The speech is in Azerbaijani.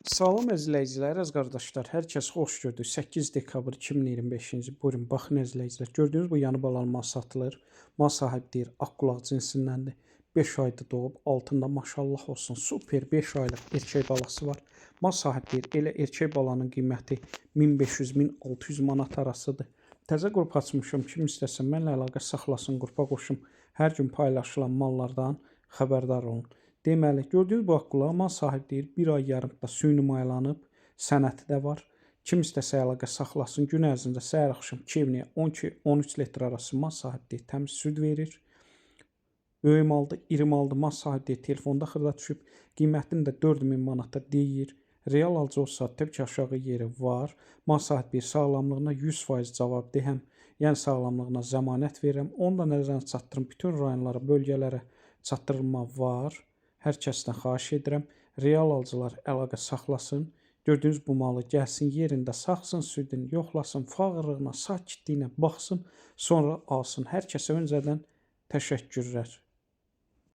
Salam əzizləyicilər, əziz qardaşlar. Hər kəs xoş gördük. 8 dekabr 2025-ci. Buyurun, baxın əzizləyicilər. Gördüyünüz bu yanı balalı mal satılır. Mal sahibi deyir, aqulaq cinsindəndir. 5 ayda doğub, altında maşallah olsun. Super 5 aylıq erkək balası var. Mal sahibi deyir, elə erkək balanın qiyməti 1500-1600 manat arasıdır. Təzə qrup açmışım. Kim istəsə mənlə əlaqə saxlasın, qrupa qoşum. Hər gün paylaşılan mallardan xəbərdar olun. Deməli, gördüyünüz bu aqula mal sahibi deyir, 1 ay yarımda süni maylanıb, sənəti də var. Kim istəsə əlaqə saxlasın, gün ərzində səhər axşam 2-yə 12-13 litr arası mal sahibi deyir, təmiz süd verir. Böyük maldır, iri maldır, mal sahibi deyir, telefonda xırda düşüb, qiymətini də 4000 manata deyir. Real alıcı olsa təbii ki, aşağı yeri var. Mal sahibi deyir, sağlamlığına 100% cavabdehəm, yəni sağlamlığına zəmanət verirəm. Onu da nəzərə çatdırım, bütün rayonlara, bölgələrə çatdırılma var. Hər kəsdən xahiş edirəm, real alıcılar əlaqə saxlasın. Gördüyünüz bu malı gəlsin, yerində saxsın, südünü yoxlasın, fağırlığına, sakitliyinə baxsın, sonra alsın. Hər kəsə öncədən təşəkkürlər.